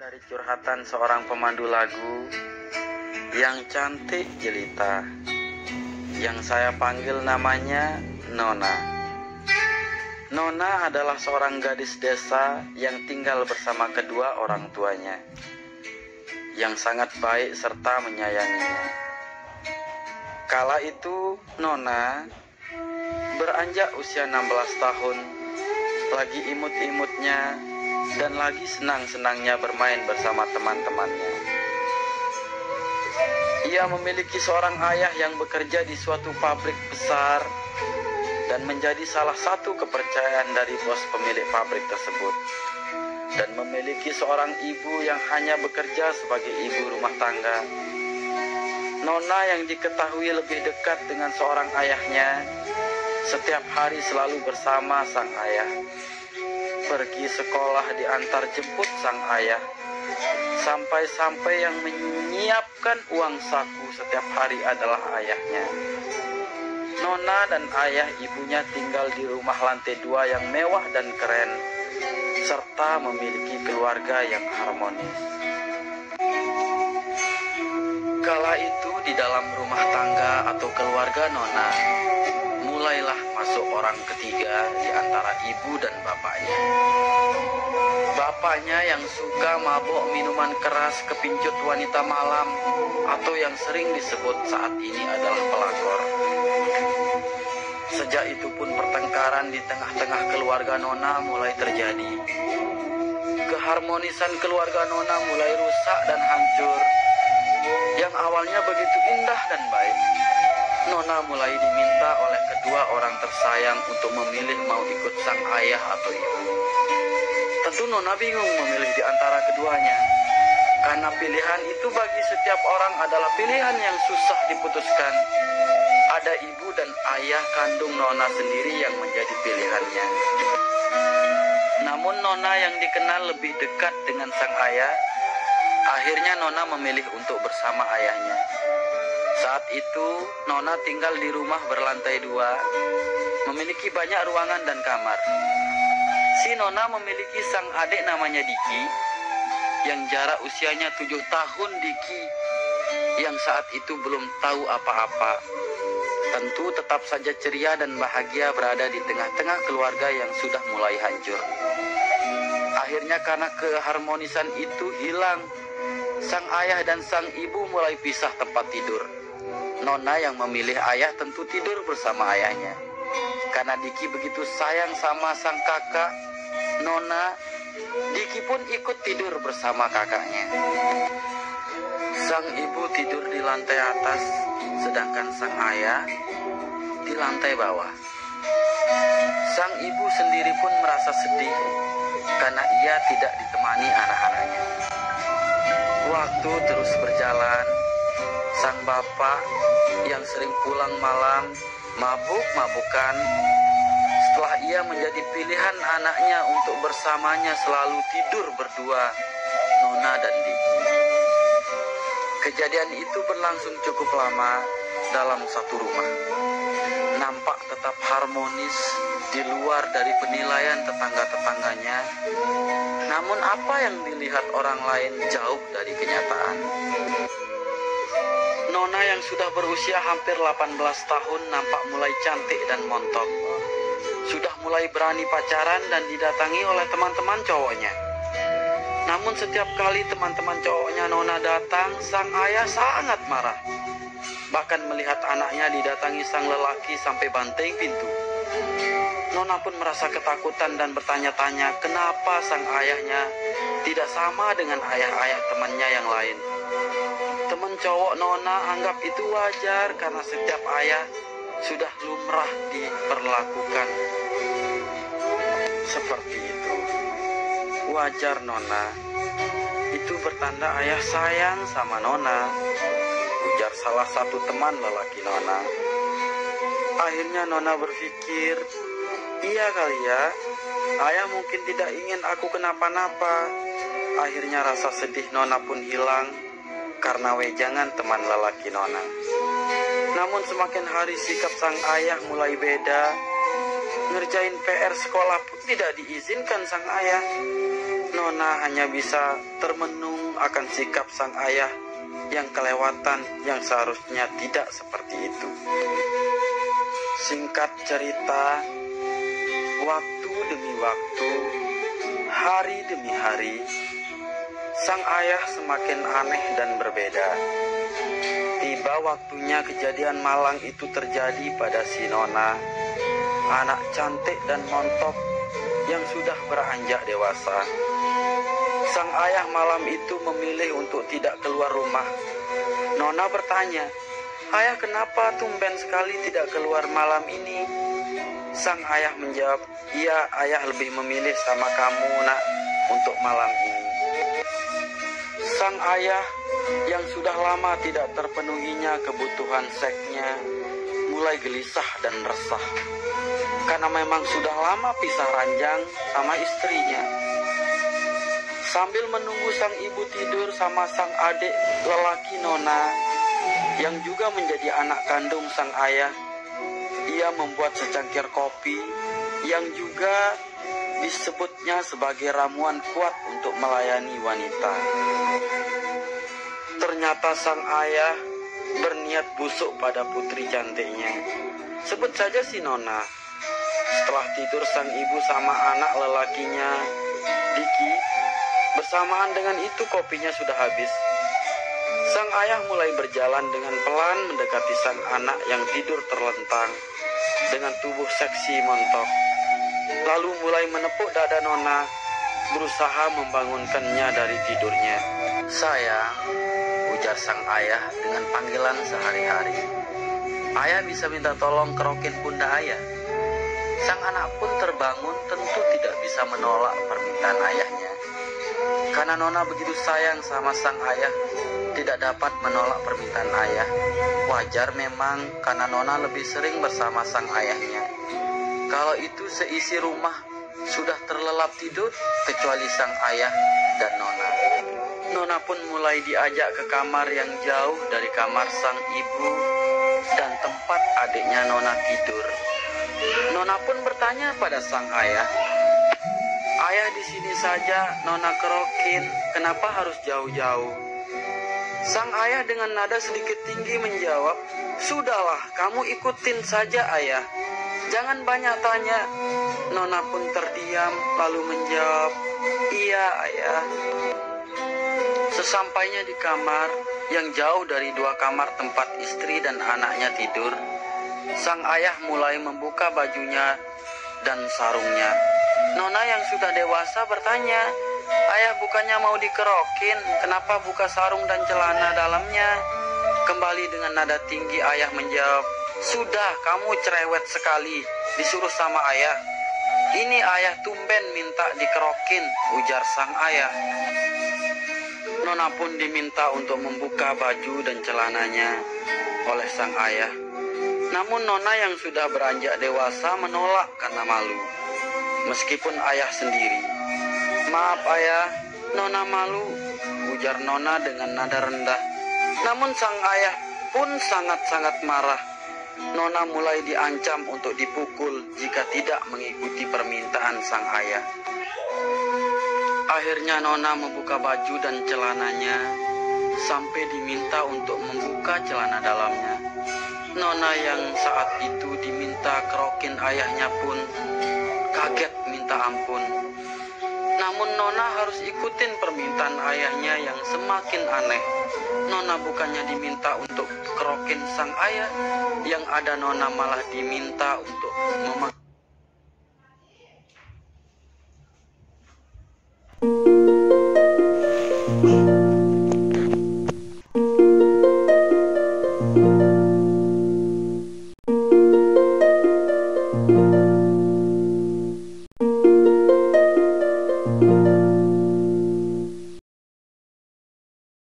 dari curhatan seorang pemandu lagu yang cantik jelita, yang saya panggil namanya Nona. Nona adalah seorang gadis desa yang tinggal bersama kedua orang tuanya, yang sangat baik serta menyayanginya. Kala itu Nona beranjak usia 16 tahun, lagi imut-imutnya dan lagi senang-senangnya bermain bersama teman-temannya. Ia memiliki seorang ayah yang bekerja di suatu pabrik besar dan menjadi salah satu kepercayaan dari bos pemilik pabrik tersebut, dan memiliki seorang ibu yang hanya bekerja sebagai ibu rumah tangga. Nona yang diketahui lebih dekat dengan seorang ayahnya, setiap hari selalu bersama sang ayah. Pergi sekolah diantar jemput sang ayah, sampai-sampai yang menyiapkan uang saku setiap hari adalah ayahnya. Nona dan ayah ibunya tinggal di rumah lantai 2 yang mewah dan keren, serta memiliki keluarga yang harmonis. Kala itu di dalam rumah tangga atau keluarga Nona, mulailah masuk orang ketiga di antara ibu dan bapaknya. Bapaknya yang suka mabuk minuman keras, kepincut wanita malam, atau yang sering disebut saat ini adalah pelakor. Sejak itu pun pertengkaran di tengah-tengah keluarga Nona mulai terjadi. Keharmonisan keluarga Nona mulai rusak dan hancur. Yang awalnya begitu indah dan baik, Nona mulai diminta oleh kedua orang tersayang untuk memilih mau ikut sang ayah atau ibu. Tentu Nona bingung memilih di antara keduanya, karena pilihan itu bagi setiap orang adalah pilihan yang susah diputuskan. Ada ibu dan ayah kandung Nona sendiri yang menjadi pilihannya. Namun Nona yang dikenal lebih dekat dengan sang ayah, akhirnya Nona memilih untuk bersama ayahnya. Saat itu, Nona tinggal di rumah berlantai 2, memiliki banyak ruangan dan kamar. Si Nona memiliki sang adik namanya Diki, yang jarak usianya 7 tahun. Diki, yang saat itu belum tahu apa-apa, tentu tetap saja ceria dan bahagia berada di tengah-tengah keluarga yang sudah mulai hancur. Akhirnya karena keharmonisan itu hilang, sang ayah dan sang ibu mulai pisah tempat tidur. Nona yang memilih ayah tentu tidur bersama ayahnya. Karena Diki begitu sayang sama sang kakak Nona, Diki pun ikut tidur bersama kakaknya. Sang ibu tidur di lantai atas, sedangkan sang ayah di lantai bawah. Sang ibu sendiri pun merasa sedih karena ia tidak ditemani anak-anaknya. Waktu terus berjalan. Sang bapak yang sering pulang malam, mabuk-mabukan, setelah ia menjadi pilihan anaknya untuk bersamanya selalu tidur berdua, Nona dan Diki. Kejadian itu berlangsung cukup lama dalam satu rumah. Nampak tetap harmonis di luar dari penilaian tetangga-tetangganya. Namun apa yang dilihat orang lain jauh dari kenyataan. Nona yang sudah berusia hampir 18 tahun nampak mulai cantik dan montok. Sudah mulai berani pacaran dan didatangi oleh teman-teman cowoknya. Namun setiap kali teman-teman cowoknya Nona datang, sang ayah sangat marah. Bahkan melihat anaknya didatangi sang lelaki sampai banting pintu. Nona pun merasa ketakutan dan bertanya-tanya kenapa sang ayahnya tidak sama dengan ayah-ayah temannya yang lain. Teman cowok Nona anggap itu wajar karena setiap ayah sudah lumrah diperlakukan seperti itu. Wajar Nona, itu bertanda ayah sayang sama Nona, ujar salah satu teman lelaki Nona. Akhirnya Nona berpikir, iya kali ya, ayah mungkin tidak ingin aku kenapa-napa. Akhirnya rasa sedih Nona pun hilang karena wejangan teman lelaki Nona. Namun semakin hari sikap sang ayah mulai beda. Ngerjain PR sekolah pun tidak diizinkan sang ayah. Nona hanya bisa termenung akan sikap sang ayah yang kelewatan, yang seharusnya tidak seperti itu. Singkat cerita, waktu demi waktu, hari demi hari, sang ayah semakin aneh dan berbeda. Tiba waktunya kejadian malang itu terjadi pada si Nona, anak cantik dan montok yang sudah beranjak dewasa. Sang ayah malam itu memilih untuk tidak keluar rumah. Nona bertanya, "Ayah, kenapa tumben sekali tidak keluar malam ini?" Sang ayah menjawab, "Iya, ayah lebih memilih sama kamu, nak, untuk malam ini." Sang ayah yang sudah lama tidak terpenuhinya kebutuhan seksnya mulai gelisah dan resah, karena memang sudah lama pisah ranjang sama istrinya. Sambil menunggu sang ibu tidur sama sang adik lelaki Nona, yang juga menjadi anak kandung sang ayah, ia membuat secangkir kopi yang juga disebutnya sebagai ramuan kuat untuk melayani wanita. Ternyata sang ayah berniat busuk pada putri cantiknya. Sebut saja si Nona. Setelah tidur sang ibu sama anak lelakinya, Diki, bersamaan dengan itu kopinya sudah habis. Sang ayah mulai berjalan dengan pelan mendekati sang anak yang tidur terlentang dengan tubuh seksi montok. Lalu mulai menepuk dada Nona, berusaha membangunkannya dari tidurnya. "Sayang," ujar sang ayah dengan panggilan sehari-hari. "Ayah bisa minta tolong kerokin bunda ayah." Sang anak pun terbangun, tentu tidak bisa menolak permintaan ayahnya. Karena Nona begitu sayang sama sang ayah, tidak dapat menolak permintaan ayah. Wajar memang karena Nona lebih sering bersama sang ayahnya. Kalau itu seisi rumah sudah terlelap tidur kecuali sang ayah dan Nona. Nona pun mulai diajak ke kamar yang jauh dari kamar sang ibu dan tempat adiknya Nona tidur. Nona pun bertanya pada sang ayah, "Ayah, di sini saja Nona kerokin, kenapa harus jauh-jauh?" Sang ayah dengan nada sedikit tinggi menjawab, "Sudahlah, kamu ikutin saja ayah. Jangan banyak tanya." Nona pun terdiam lalu menjawab, "Iya ayah." Sesampainya di kamar yang jauh dari dua kamar tempat istri dan anaknya tidur, sang ayah mulai membuka bajunya dan sarungnya. Nona yang sudah dewasa bertanya, "Ayah, bukannya mau dikerokin, kenapa buka sarung dan celana dalamnya?" Kembali dengan nada tinggi ayah menjawab, "Sudah, kamu cerewet sekali, disuruh sama ayah." "Ini ayah tumben minta dikerokin," ujar sang ayah. Nona pun diminta untuk membuka baju dan celananya oleh sang ayah. Namun Nona yang sudah beranjak dewasa menolak karena malu, meskipun ayah sendiri. "Maaf ayah, Nona malu," ujar Nona dengan nada rendah. Namun sang ayah pun sangat-sangat marah. Nona mulai diancam untuk dipukul jika tidak mengikuti permintaan sang ayah. Akhirnya Nona membuka baju dan celananya sampai diminta untuk membuka celana dalamnya. Nona yang saat itu diminta kerokin ayahnya pun kaget minta ampun. Namun Nona harus ikutin permintaan ayahnya yang semakin aneh. Nona bukannya diminta untuk kerokin sang ayah, yang ada Nona malah diminta untuk memegang